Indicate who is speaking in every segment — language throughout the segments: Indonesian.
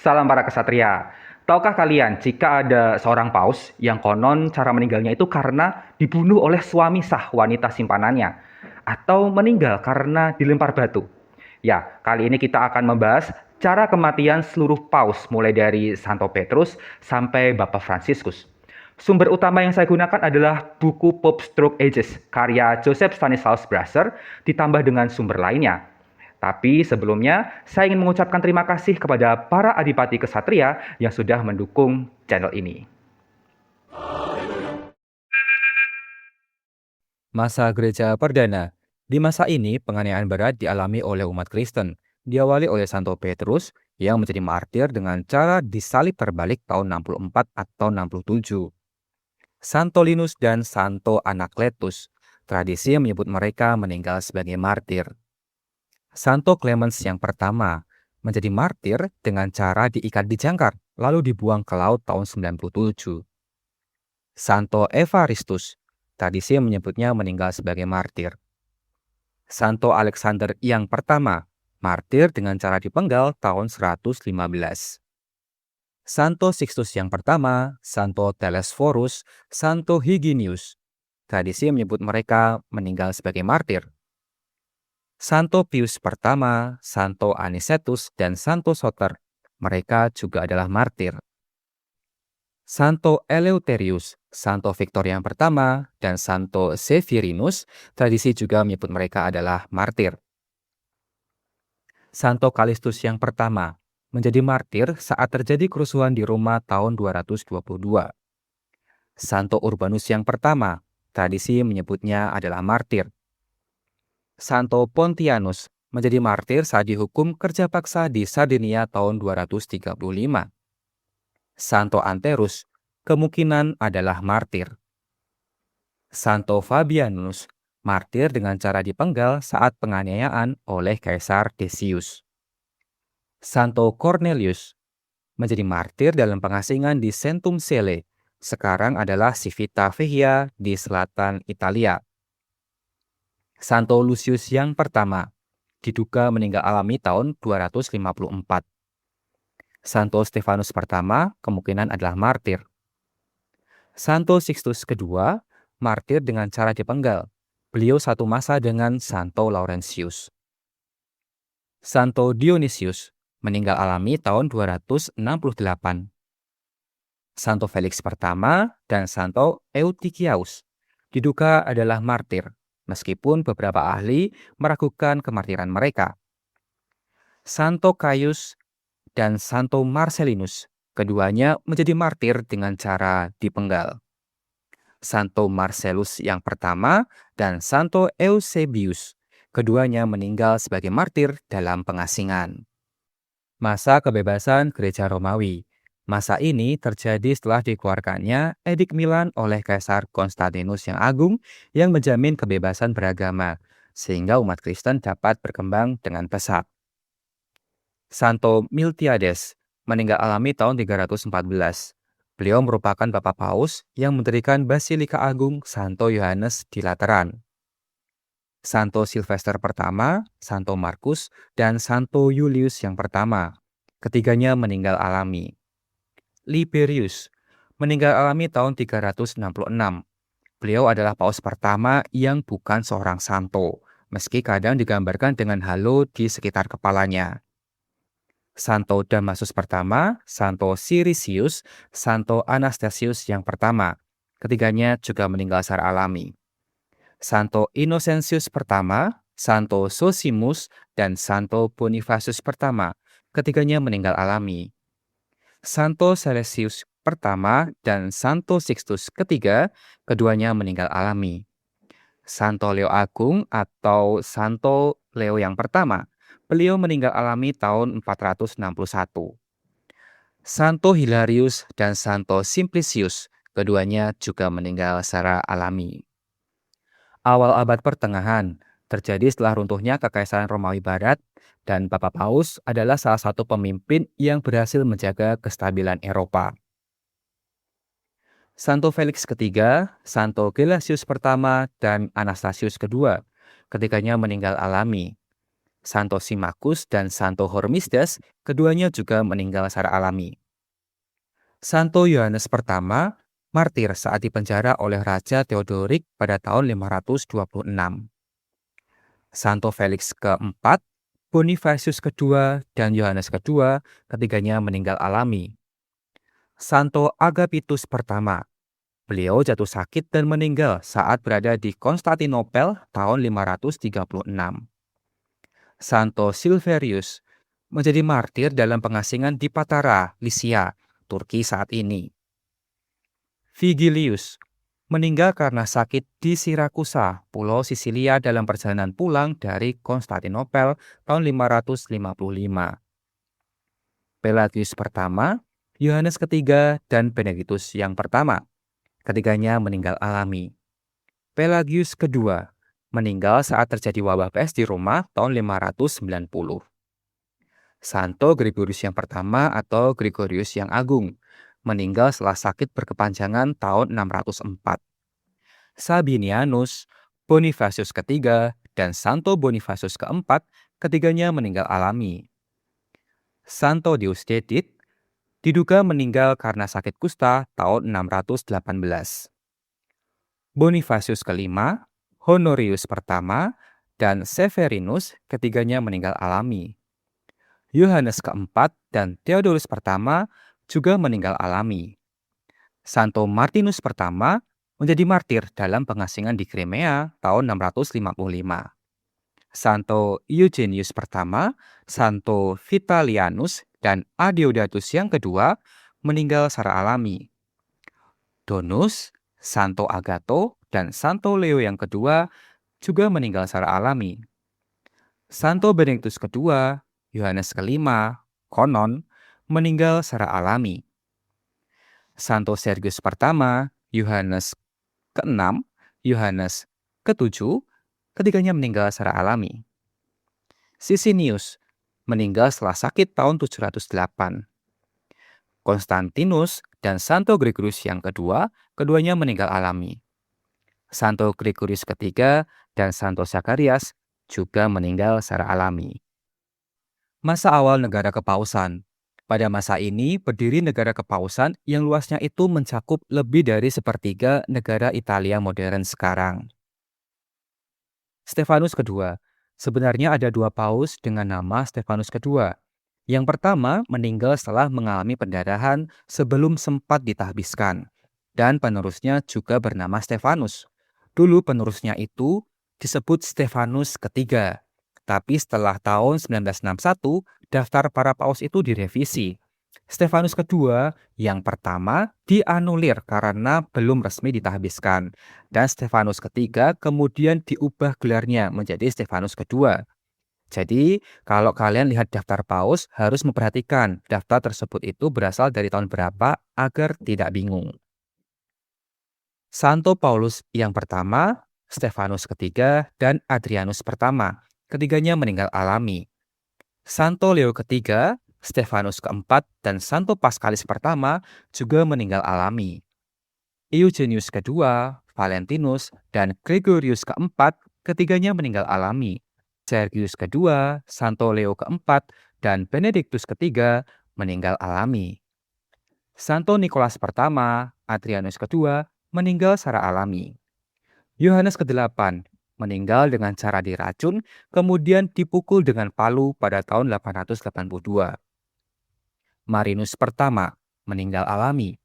Speaker 1: Salam para kesatria. Tahukah kalian jika ada seorang paus yang konon cara meninggalnya itu karena dibunuh oleh suami sah wanita simpanannya atau meninggal karena dilempar batu? Ya, kali ini kita akan membahas cara kematian seluruh paus mulai dari Santo Petrus sampai Bapak Fransiskus. Sumber utama yang saya gunakan adalah buku Pope's Stroke Ages karya Joseph Stanislaus Brasser ditambah dengan sumber lainnya. Tapi sebelumnya, saya ingin mengucapkan terima kasih kepada para adipati kesatria yang sudah mendukung channel ini.
Speaker 2: Masa Gereja Perdana. Di masa ini, penganiayaan berat dialami oleh umat Kristen, diawali oleh Santo Petrus yang menjadi martir dengan cara disalib terbalik tahun 64 atau 67. Santo Linus dan Santo Anakletus. Tradisi menyebut mereka meninggal sebagai martir. Santo Clemens yang pertama menjadi martir dengan cara diikat di jangkar, lalu dibuang ke laut tahun 97. Santo Evaristus. Tradisi menyebutnya meninggal sebagai martir. Santo Alexander yang pertama, martir dengan cara dipenggal tahun 115. Santo Sixtus yang pertama, Santo Telesforus, Santo Hyginus. Tradisi menyebut mereka meninggal sebagai martir. Santo Pius pertama, Santo Anicetus, dan Santo Soter. Mereka juga adalah martir. Santo Eleutherius, Santo Victor yang pertama, dan Santo Severinus, tradisi juga menyebut mereka adalah martir. Santo Kalistus yang pertama menjadi martir saat terjadi kerusuhan di Roma tahun 222. Santo Urbanus yang pertama, tradisi menyebutnya adalah martir. Santo Pontianus menjadi martir saat dihukum kerja paksa di Sardinia tahun 235. Santo Anterus kemungkinan adalah martir. Santo Fabianus, martir dengan cara dipenggal saat penganiayaan oleh Kaisar Decius. Santo Cornelius menjadi martir dalam pengasingan di Centum Cele, sekarang adalah Civita Vecchia di selatan Italia. Santo Lucius yang pertama diduga meninggal alami tahun 254. Santo Stefanus pertama kemungkinan adalah martir. Santo Sixtus kedua, martir dengan cara dipenggal. Beliau satu masa dengan Santo Laurentius. Santo Dionysius meninggal alami tahun 268. Santo Felix pertama dan Santo Eutychius diduga adalah martir, meskipun beberapa ahli meragukan kemartiran mereka. Santo Caius dan Santo Marcellinus, keduanya menjadi martir dengan cara dipenggal. Santo Marcellus yang pertama dan Santo Eusebius, keduanya meninggal sebagai martir dalam pengasingan. Masa kebebasan Gereja Romawi. Masa ini terjadi setelah dikeluarkannya Edik Milan oleh Kaisar Konstantinus yang Agung yang menjamin kebebasan beragama, sehingga umat Kristen dapat berkembang dengan pesat. Santo Miltiades meninggal alami tahun 314. Beliau merupakan Bapak Paus yang mendirikan Basilika Agung Santo Yohanes di Lateran. Santo Silvester pertama, Santo Markus, dan Santo Julius yang pertama. Ketiganya meninggal alami. Liberius meninggal alami tahun 366. Beliau adalah paus pertama yang bukan seorang santo, meski kadang digambarkan dengan halo di sekitar kepalanya. Santo Damasus pertama, Santo Siricius, Santo Anastasius yang pertama. Ketiganya juga meninggal secara alami. Santo Innocentius pertama, Santo Sosimus, dan Santo Bonifacius pertama. Ketiganya meninggal alami. Santo Celesius pertama dan Santo Sixtus ketiga, keduanya meninggal alami. Santo Leo Agung atau Santo Leo yang pertama, beliau meninggal alami tahun 461. Santo Hilarius dan Santo Simplicius, keduanya juga meninggal secara alami. Awal abad pertengahan terjadi setelah runtuhnya Kekaisaran Romawi Barat, dan Papa Paus adalah salah satu pemimpin yang berhasil menjaga kestabilan Eropa. Santo Felix ketiga, Santo Gelasius pertama, dan Anastasius kedua, ketiganya meninggal alami. Santo Symmachus dan Santo Hormisdas, keduanya juga meninggal secara alami. Santo Yohanes pertama martir saat dipenjara oleh Raja Theodoric pada tahun 526. Santo Felix keempat, Bonifacius kedua, dan Yohanes kedua, ketiganya meninggal alami. Santo Agapitus pertama, beliau jatuh sakit dan meninggal saat berada di Konstantinopel tahun 536. Santo Silverius menjadi martir dalam pengasingan di Patara, Lycia, Turki saat ini. Vigilius meninggal karena sakit di Sirakusa, Pulau Sisilia dalam perjalanan pulang dari Konstantinopel tahun 555. Pelagius pertama, Yohanes ketiga, dan Benediktus yang pertama. Ketiganya meninggal alami. Pelagius kedua meninggal saat terjadi wabah pes di Roma tahun 590. Santo Gregorius yang pertama atau Gregorius yang Agung meninggal setelah sakit berkepanjangan tahun 604. Sabinianus, Bonifacius ketiga, dan Santo Bonifacius keempat, ketiganya meninggal alami. Santo Deusdedit diduga meninggal karena sakit kusta tahun 618. Bonifacius kelima, Honorius pertama, dan Severinus ketiganya meninggal alami. Yohanes keempat dan Theodorus pertama juga meninggal alami. Santo Martinus pertama menjadi martir dalam pengasingan di Crimea tahun 655. Santo Eugenius pertama, Santo Vitalianus, dan Adeodatus yang kedua meninggal secara alami. Donus, Santo Agato, dan Santo Leo yang kedua juga meninggal secara alami. Santo Benediktus kedua, Yohanes kelima, konon meninggal secara alami. Santo Sergius pertama, Yohanes keenam, Yohanes ketujuh, ketiganya meninggal secara alami. Sisinius meninggal setelah sakit tahun 708. Konstantinus dan Santo Gregorius yang kedua, keduanya meninggal alami. Santo Gregorius ketiga dan Santo Zakarias juga meninggal secara alami. Masa awal negara kepausan. Pada masa ini berdiri negara kepausan yang luasnya itu mencakup lebih dari sepertiga negara Italia modern sekarang. Stefanus kedua. Sebenarnya ada dua paus dengan nama Stefanus kedua. Yang pertama meninggal setelah mengalami pendarahan sebelum sempat ditahbiskan. Dan penerusnya juga bernama Stefanus. Dulu penerusnya itu disebut Stefanus ketiga. Tapi setelah tahun 1961, daftar para paus itu direvisi. Stefanus kedua yang pertama dianulir karena belum resmi ditahbiskan. Dan Stefanus ketiga kemudian diubah gelarnya menjadi Stefanus kedua. Jadi, kalau kalian lihat daftar paus, harus memperhatikan daftar tersebut itu berasal dari tahun berapa agar tidak bingung. Santo Paulus yang pertama, Stefanus ketiga, dan Adrianus pertama. Ketiganya meninggal alami. Santo Leo ketiga, Stefanus keempat, dan Santo Paskalis pertama juga meninggal alami. Eugenius kedua, Valentinus, dan Gregorius keempat, ketiganya meninggal alami. Sergius kedua, Santo Leo keempat, dan Benediktus ketiga meninggal alami. Santo Nikolas pertama, Adrianus kedua meninggal secara alami. Yohanes ke-8 meninggal dengan cara diracun, kemudian dipukul dengan palu pada tahun 882. Marinus pertama meninggal alami.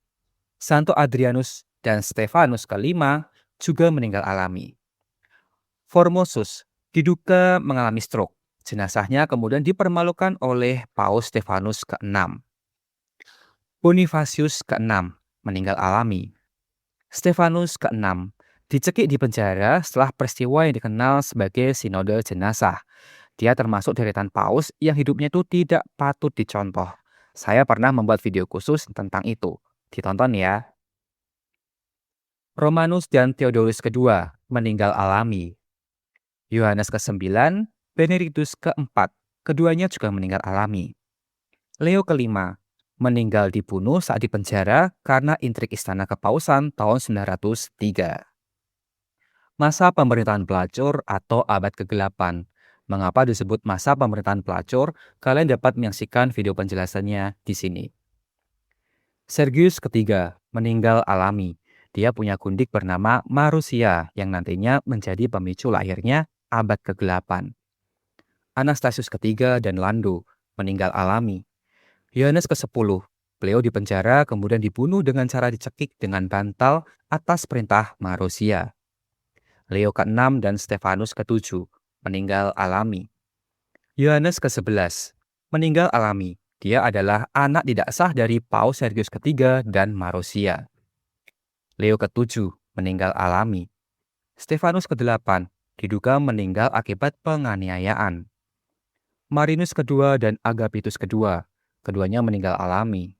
Speaker 2: Santo Adrianus dan Stefanus kelima juga meninggal alami. Formosus diduga mengalami stroke. Jenazahnya kemudian dipermalukan oleh Paus Stefanus ke-6. Bonifacius ke-6 meninggal alami. Stefanus ke-6 dicekik di penjara setelah peristiwa yang dikenal sebagai sinode jenazah. Dia termasuk deretan paus yang hidupnya itu tidak patut dicontoh. Saya pernah membuat video khusus tentang itu. Ditonton ya. Romanus dan Theodorus kedua meninggal alami. Yohanes ke-9, Benediktus ke-4, keduanya juga meninggal alami. Leo kelima meninggal dibunuh saat dipenjara karena intrik istana kepausan tahun 903. Masa pemerintahan pelacur atau abad ke-8. Mengapa disebut masa pemerintahan pelacur? Kalian dapat menyaksikan video penjelasannya di sini. Sergius ketiga meninggal alami. Dia punya gundik bernama Marusia yang nantinya menjadi pemicu lahirnya abad ke-8. Anastasius ketiga dan Lando meninggal alami. Yohanes ke-10, beliau dipenjara kemudian dibunuh dengan cara dicekik dengan bantal atas perintah Marusia. Leo ke-6 dan Stefanus ke-7 meninggal alami. Yohanes ke-11 meninggal alami. Dia adalah anak tidak sah dari Paus Sergius ketiga dan Marusia. Leo ke-7 meninggal alami. Stefanus ke-8 diduga meninggal akibat penganiayaan. Marinus kedua dan Agapitus kedua, keduanya meninggal alami.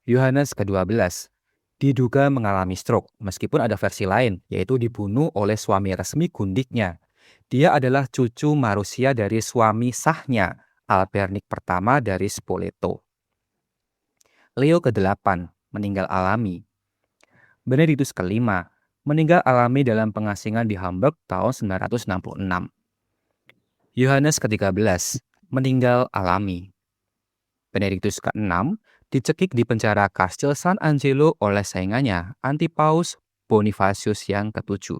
Speaker 2: Yohanes ke-12 diduga mengalami stroke, meskipun ada versi lain, yaitu dibunuh oleh suami resmi gundiknya. Dia adalah cucu Marusia dari suami sahnya, Albernik pertama dari Spoleto. Leo ke-8 meninggal alami. Benediktus ke-5 meninggal alami dalam pengasingan di Hamburg tahun 966. Yohanes ke-13 meninggal alami. Benediktus ke-6 dicekik di penjara Kastil San Angelo oleh saingannya, Antipaus Bonifacius yang ke-7.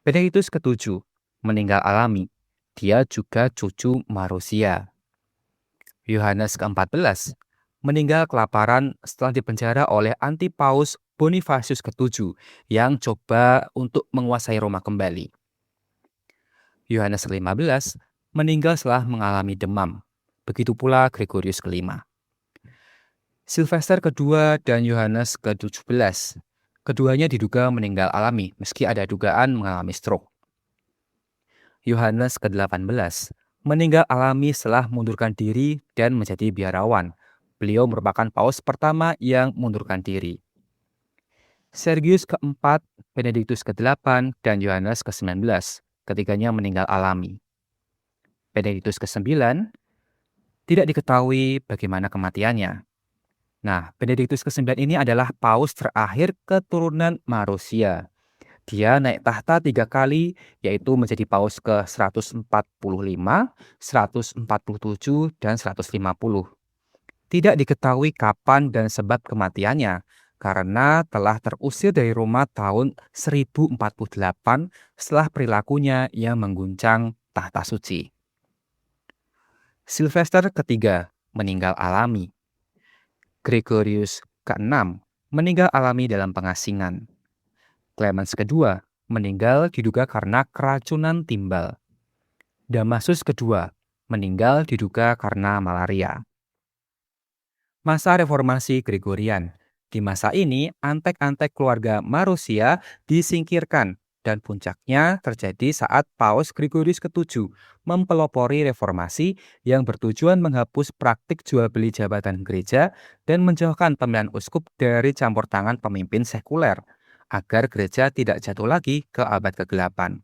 Speaker 2: Benediktus ke-7 meninggal alami. Dia juga cucu Marusia. Yohanes ke-14 meninggal kelaparan setelah dipenjara oleh Antipaus Bonifacius ke-7 yang coba untuk menguasai Roma kembali. Yohanes ke-15 meninggal setelah mengalami demam. Begitu pula Gregorius ke-5. Silvester kedua dan Yohanes ke-17. Keduanya diduga meninggal alami meski ada dugaan mengalami stroke. Yohanes ke-18 meninggal alami setelah mundurkan diri dan menjadi biarawan. Beliau merupakan paus pertama yang mundurkan diri. Sergius ke-4, Benediktus ke-8, dan Yohanes ke-19. Ketiganya meninggal alami. Benediktus ke-9 tidak diketahui bagaimana kematiannya. Nah, Benediktus ke-9 ini adalah paus terakhir keturunan Marusia. Dia naik tahta 3 kali, yaitu menjadi paus ke-145, 147, dan 150. Tidak diketahui kapan dan sebab kematiannya, karena telah terusir dari Roma tahun 1048 setelah perilakunya yang mengguncang tahta suci. Silvester ketiga meninggal alami. Gregorius ke-6 meninggal alami dalam pengasingan. Clemens kedua meninggal diduga karena keracunan timbal. Damasus kedua meninggal diduga karena malaria. Masa reformasi Gregorian. Di masa ini, antek-antek keluarga Marusia disingkirkan dan puncaknya terjadi saat Paus Gregorius ke-7 mempelopori reformasi yang bertujuan menghapus praktik jual beli jabatan gereja dan menjauhkan pemilihan uskup dari campur tangan pemimpin sekuler agar gereja tidak jatuh lagi ke abad ke-8.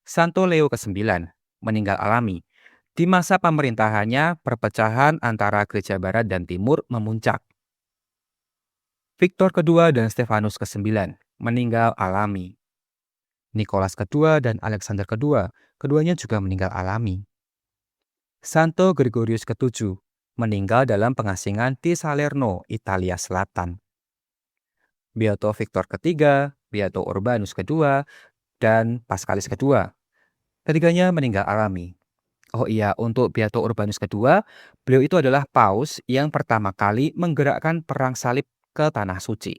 Speaker 2: Santo Leo ke-9 meninggal alami. Di masa pemerintahannya, perpecahan antara gereja barat dan timur memuncak. Victor kedua dan Stefanus ke-9 meninggal alami. Nikolas kedua dan Alexander kedua, keduanya juga meninggal alami. Santo Gregorius ke-7 meninggal dalam pengasingan di Salerno, Italia Selatan. Beato Victor ketiga, Beato Urbanus kedua, dan Pascalis kedua. Ketiganya meninggal alami. Oh iya, untuk Beato Urbanus kedua, beliau itu adalah paus yang pertama kali menggerakkan perang salib ke Tanah Suci.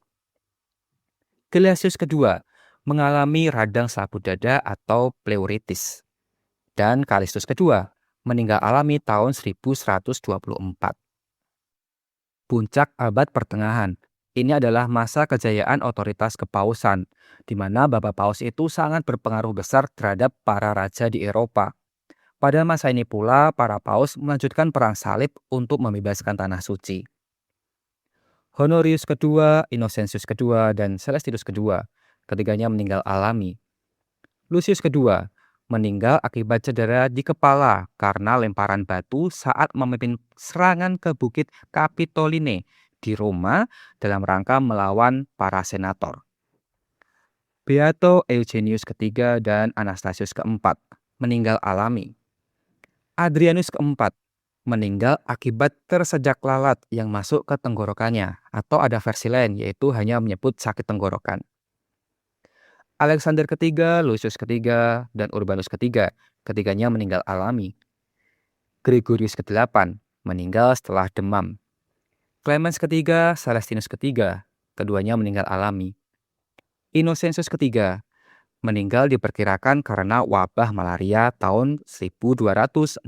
Speaker 2: Gelasius kedua mengalami radang selaput dada atau pleuritis. Dan Kalistus kedua meninggal alami tahun 1124. Puncak abad pertengahan. Ini adalah masa kejayaan otoritas kepausan, di mana Bapak Paus itu sangat berpengaruh besar terhadap para raja di Eropa. Pada masa ini pula, para paus melanjutkan perang salib untuk membebaskan Tanah Suci. Honorius kedua, Innocentius kedua, dan Celestinus kedua, ketiganya meninggal alami. Lucius kedua meninggal akibat cedera di kepala karena lemparan batu saat memimpin serangan ke Bukit Capitoline di Roma dalam rangka melawan para senator. Beato Eugenius ketiga dan Anastasius keempat meninggal alami. Adrianus keempat meninggal akibat tersejak lalat yang masuk ke tenggorokannya, atau ada versi lain yaitu hanya menyebut sakit tenggorokan. Alexander ketiga, Lucius ketiga, dan Urbanus ketiga, ketiganya meninggal alami. Gregorius ke-8 meninggal setelah demam. Clemens ketiga, Celestinus ketiga, keduanya meninggal alami. Innocentius ketiga meninggal diperkirakan karena wabah malaria tahun 1216.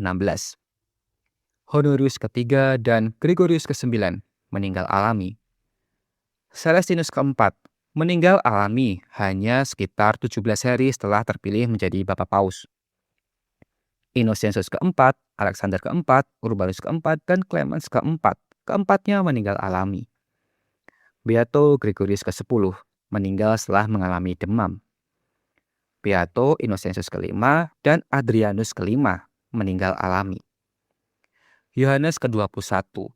Speaker 2: Honorius ketiga dan Gregorius ke-9 meninggal alami. Celestinus keempat meninggal alami hanya sekitar 17 hari setelah terpilih menjadi Bapak Paus. Innocentius keempat, Alexander keempat, Urbanus keempat, dan Clemens keempat. Keempatnya meninggal alami. Beato Gregorius ke-10 meninggal setelah mengalami demam. Beato Innocentius kelima dan Adrianus kelima meninggal alami. Yohanes ke-21,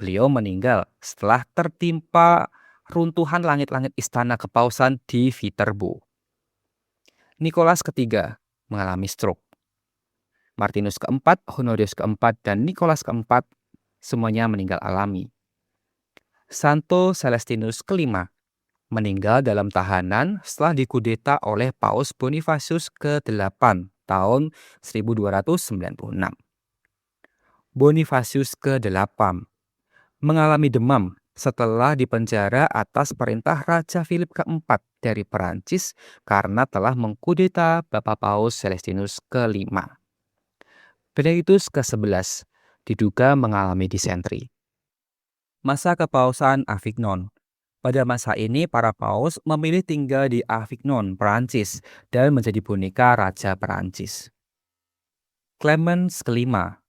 Speaker 2: beliau meninggal setelah tertimpa runtuhan langit-langit istana kepausan di Viterbo. Nikolas ketiga mengalami stroke. Martinus keempat, Honorius keempat, dan Nikolas keempat semuanya meninggal alami. Santo Celestinus kelima meninggal dalam tahanan setelah dikudeta oleh Paus Bonifacius ke-8 tahun 1296. Bonifacius ke-8 mengalami demam setelah dipenjara atas perintah Raja Philip keempat dari Perancis karena telah mengkudeta Bapak Paus Celestinus ke-5. Benedictus ke-11 diduga mengalami disentri. Masa kepausan Avignon. Pada masa ini para paus memilih tinggal di Avignon, Perancis, dan menjadi boneka Raja Perancis. Clemens kelima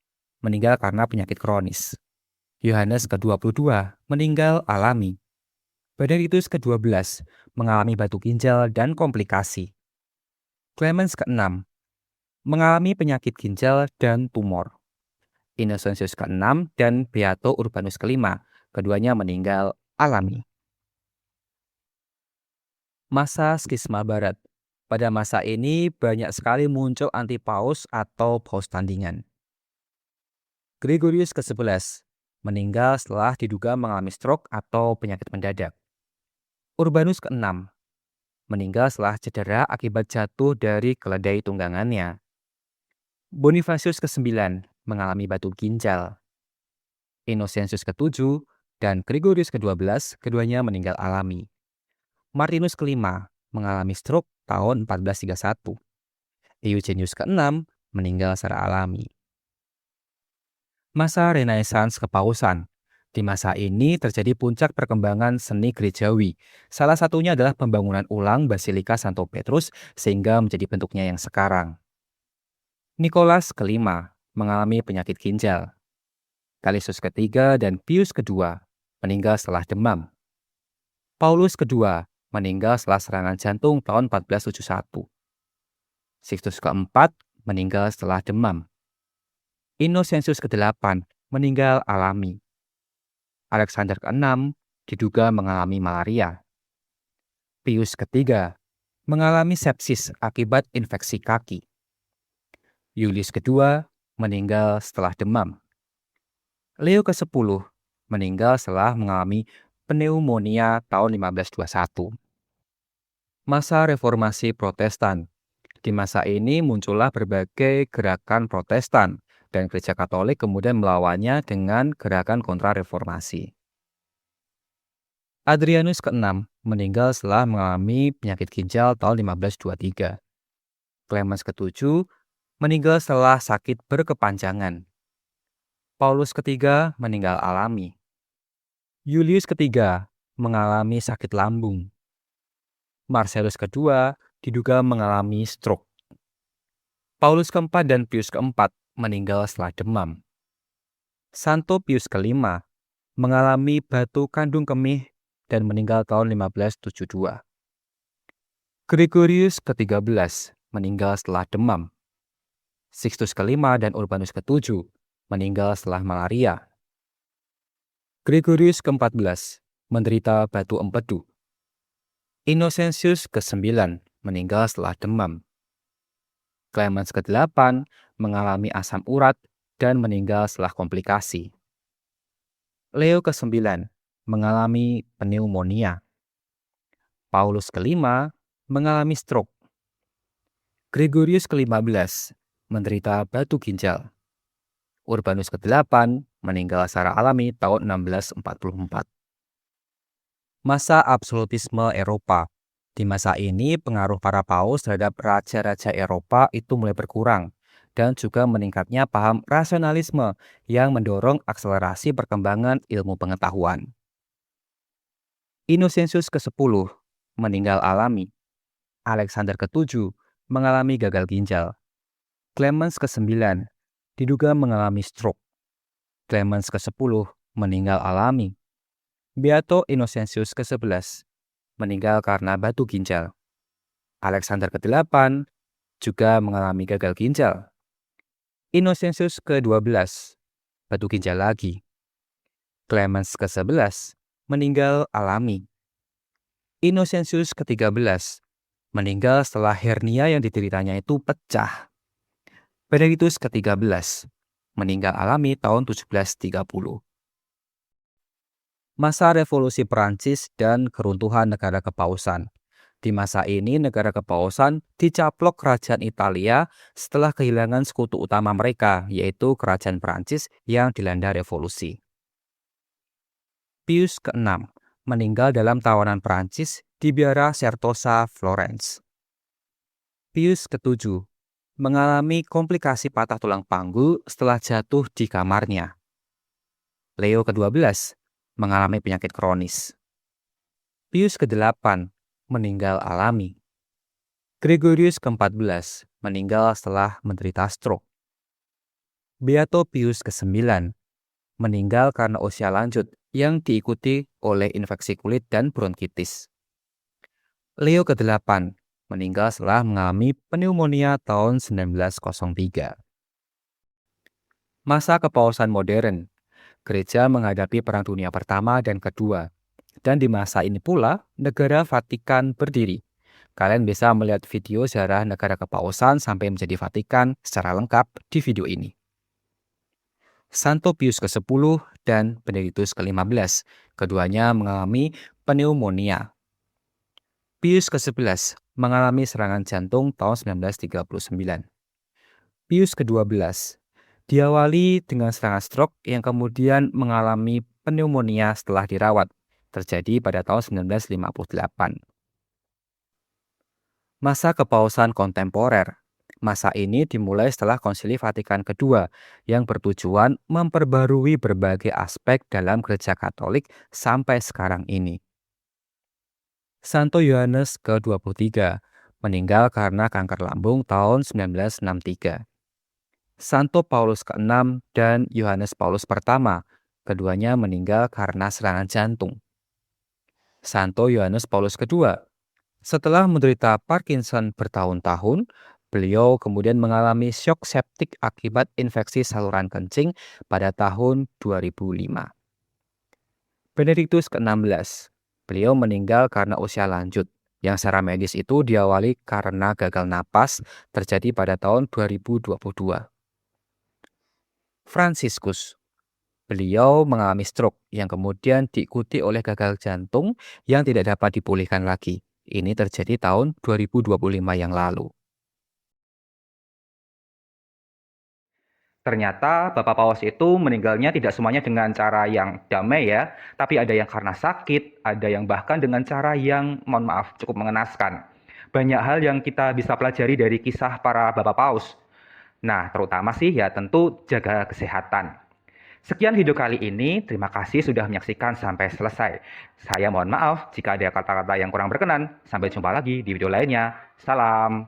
Speaker 2: meninggal karena penyakit kronis. Yohanes ke-22 meninggal alami. Benedictus ke-12 mengalami batu ginjal dan komplikasi. Clemens ke-6 mengalami penyakit ginjal dan tumor. Innocentius ke-6 dan Beato Urbanus ke-5, keduanya meninggal alami. Masa skisma barat. Pada masa ini banyak sekali muncul anti-paus atau paus tandingan. Gregorius ke-11 meninggal setelah diduga mengalami stroke atau penyakit mendadak. Urbanus ke-6 meninggal setelah cedera akibat jatuh dari keledai tunggangannya. Bonifacius ke-9 mengalami batu ginjal. Innocentius ke-7 dan Gregorius ke-12 keduanya meninggal alami. Martinus ke-5 mengalami stroke tahun 1431. Eugenius ke-6 meninggal secara alami. Masa Renaissance kepausan. Di masa ini terjadi puncak perkembangan seni gerejawi. Salah satunya adalah pembangunan ulang Basilika Santo Petrus sehingga menjadi bentuknya yang sekarang. Nikolas ke-5 mengalami penyakit ginjal. Kalisus ke-3 dan Pius ke-2 meninggal setelah demam. Paulus ke-2 meninggal setelah serangan jantung tahun 1471. Sixtus ke-4 meninggal setelah demam. Innocentius ke-8 meninggal alami. Alexander ke-6 diduga mengalami malaria. Pius ke-3 mengalami sepsis akibat infeksi kaki. Julius ke-2 meninggal setelah demam. Leo ke-10 meninggal setelah mengalami pneumonia tahun 1521. Masa Reformasi Protestan. Di masa ini muncullah berbagai gerakan Protestan dan Gereja Katolik kemudian melawannya dengan gerakan kontra-reformasi. Adrianus ke-6 meninggal setelah mengalami penyakit ginjal tahun 1523. Clemens ke-7 meninggal setelah sakit berkepanjangan. Paulus ke-3 meninggal alami. Julius ke-3 mengalami sakit lambung. Marcellus ke-2 diduga mengalami stroke. Paulus ke-4 dan Pius ke-4 meninggal setelah demam. Santo Pius ke-5 mengalami batu kandung kemih dan meninggal tahun 1572. Gregorius ke-13 meninggal setelah demam. Sixtus ke-5 dan Urbanus ke-7 meninggal setelah malaria. Gregorius ke-14 menderita batu empedu. Innocentius ke-9 meninggal setelah demam. Clemens ke-8 mengalami asam urat dan meninggal setelah komplikasi. Leo ke-9 mengalami pneumonia. Paulus ke-5 mengalami stroke. Gregorius ke-15 menderita batu ginjal. Urbanus ke-8 meninggal secara alami tahun 1644. Masa absolutisme Eropa. Di masa ini, pengaruh para paus terhadap raja-raja Eropa itu mulai berkurang, dan juga meningkatnya paham rasionalisme yang mendorong akselerasi perkembangan ilmu pengetahuan. Innocentius ke-10 meninggal alami. Alexander ke-7 mengalami gagal ginjal. Clemens ke-9 diduga mengalami stroke. Clemens ke-10 meninggal alami. Beato Innocentius ke-11 meninggal karena batu ginjal. Alexander ke-8 juga mengalami gagal ginjal. Innocentius ke-12 batu ginjal lagi. Clemens ke-11 meninggal alami. Innocentius ke-13 meninggal setelah hernia yang dideritanya itu pecah. Benedictus ke-13 meninggal alami tahun 1730. Masa revolusi Perancis dan keruntuhan negara kepausan. Di masa ini negara kepausan dicaplok kerajaan Italia setelah kehilangan sekutu utama mereka, yaitu kerajaan Perancis yang dilanda revolusi. Pius ke-6 meninggal dalam tawanan Perancis di biara Certosa, Florence. Pius ke-7 mengalami komplikasi patah tulang panggul setelah jatuh di kamarnya. Leo ke-12 mengalami penyakit kronis. Pius ke-8 meninggal alami. Gregorius ke-14 meninggal setelah menderita stroke. Beato Pius ke-9 meninggal karena usia lanjut yang diikuti oleh infeksi kulit dan bronkitis. Leo ke-8 meninggal setelah mengalami pneumonia tahun 1903. Masa kepausan modern. Gereja menghadapi Perang Dunia Pertama dan Kedua. Dan di masa ini pula, negara Vatikan berdiri. Kalian bisa melihat video sejarah negara kepausan sampai menjadi Vatikan secara lengkap di video ini. Santo Pius ke-10 dan Benedictus ke-15. Keduanya mengalami pneumonia. Pius ke-11 mengalami serangan jantung tahun 1939. Pius ke-12 diawali dengan serangan stroke yang kemudian mengalami pneumonia setelah dirawat. Terjadi pada tahun 1958. Masa kepausan kontemporer. Masa ini dimulai setelah Konsili Vatikan II yang bertujuan memperbarui berbagai aspek dalam Gereja Katolik sampai sekarang ini. Santo Yohanes ke-23 meninggal karena kanker lambung tahun 1963. Santo Paulus ke-6 dan Yohanes Paulus pertama, keduanya meninggal karena serangan jantung. Santo Yohanes Paulus kedua, setelah menderita Parkinson bertahun-tahun, beliau kemudian mengalami shock septik akibat infeksi saluran kencing pada tahun 2005. Benedictus ke-16, beliau meninggal karena usia lanjut, yang secara medis itu diawali karena gagal napas terjadi pada tahun 2022. Fransiskus, beliau mengalami stroke yang kemudian diikuti oleh gagal jantung yang tidak dapat dipulihkan lagi. Ini terjadi tahun 2025 yang lalu.
Speaker 1: Ternyata Bapak Paus itu meninggalnya tidak semuanya dengan cara yang damai ya, tapi ada yang karena sakit, ada yang bahkan dengan cara yang, mohon maaf, cukup mengenaskan. Banyak hal yang kita bisa pelajari dari kisah para Bapak Paus. Nah, terutama sih ya tentu jaga kesehatan. Sekian video kali ini, terima kasih sudah menyaksikan sampai selesai. Saya mohon maaf jika ada kata-kata yang kurang berkenan. Sampai jumpa lagi di video lainnya. Salam.